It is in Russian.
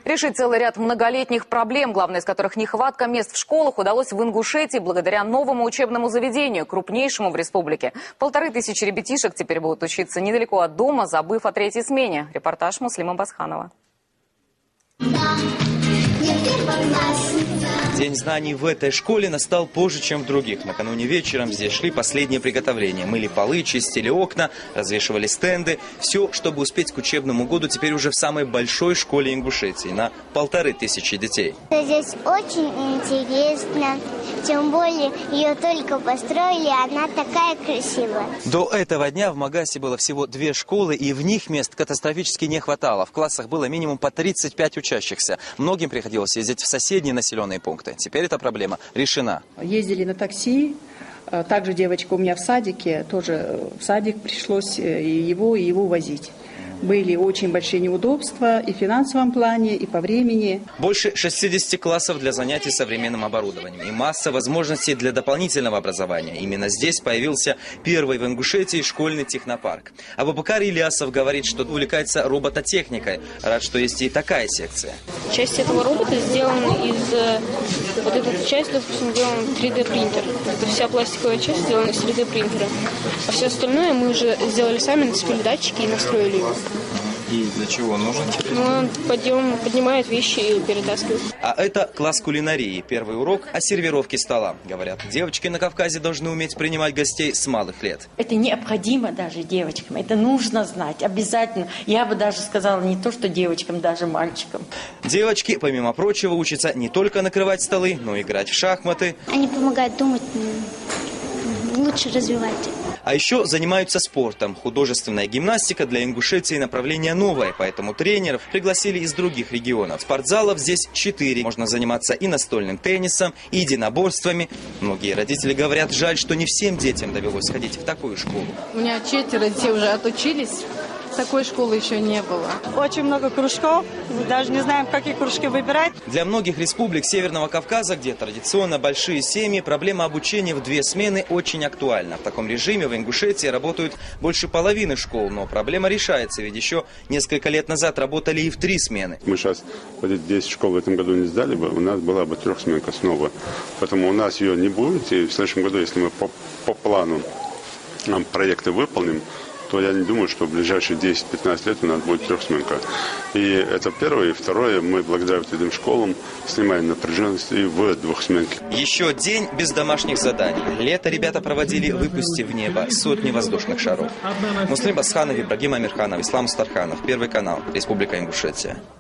Решить целый ряд многолетних проблем, главная из которых нехватка мест в школах, удалось в Ингушетии благодаря новому учебному заведению, крупнейшему в республике. 1500 ребятишек теперь будут учиться недалеко от дома, забыв о третьей смене. Репортаж Муслима Басханова. День знаний в этой школе настал позже, чем в других. Накануне вечером здесь шли последние приготовления. Мыли полы, чистили окна, развешивали стенды. Все, чтобы успеть к учебному году теперь уже в самой большой школе Ингушетии на 1500 детей. Здесь очень интересно. Тем более ее только построили, она такая красивая. До этого дня в Магасе было всего 2 школы, и в них мест катастрофически не хватало. В классах было минимум по 35 учащихся. Многим приходилось ездить в соседние населенные пункты. Теперь эта проблема решена. Ездили на такси. Также девочка у меня в садике, тоже в садик пришлось и его возить. Были очень большие неудобства и в финансовом плане, и по времени. Больше 60 классов для занятий современным оборудованием и масса возможностей для дополнительного образования. Именно здесь появился первый в Ингушетии школьный технопарк. Абубакар Ильясов говорит, что увлекается робототехникой. Рад, что есть и такая секция. Часть этого робота сделана из... Вот эта часть, допустим, сделана 3D принтер. Это вся пластиковая часть сделана из 3D принтера. А все остальное мы уже сделали сами, нацепили датчики и настроили его. И для чего нужен? Ну, он поднимает вещи и перетаскивает. А это класс кулинарии. Первый урок о сервировке стола. Говорят, девочки на Кавказе должны уметь принимать гостей с малых лет. Это необходимо даже девочкам. Это нужно знать обязательно. Я бы даже сказала не то, что девочкам, даже мальчикам. Девочки, помимо прочего, учатся не только накрывать столы, но и играть в шахматы. Они помогают думать, лучше развивать. А еще занимаются спортом. Художественная гимнастика для Ингушетии направление новое, поэтому тренеров пригласили из других регионов. Спортзалов здесь 4. Можно заниматься и настольным теннисом, и единоборствами. Многие родители говорят, жаль, что не всем детям довелось ходить в такую школу. У меня 4 детей уже отучились. Такой школы еще не было. Очень много кружков. Даже не знаем, какие кружки выбирать. Для многих республик Северного Кавказа, где традиционно большие семьи, проблема обучения в 2 смены очень актуальна. В таком режиме в Ингушетии работают больше половины школ, но проблема решается, ведь еще несколько лет назад работали и в 3 смены. Мы сейчас 10 школ в этом году не сдали бы, у нас была бы 3-сменка снова. Поэтому у нас ее не будет, и в следующем году, если мы по плану проекты выполним, то я не думаю, что в ближайшие 10-15 лет у нас будет 3-сменка. И это первое. И второе, мы благодаря этим школам снимаем напряженность и в 2-сменке. Еще день без домашних заданий. Лето ребята проводили, выпустив в небо сотни воздушных шаров. Муслим Басханов, Ибрагим Амирханов, Ислам Старханов. Первый канал. Республика Ингушетия.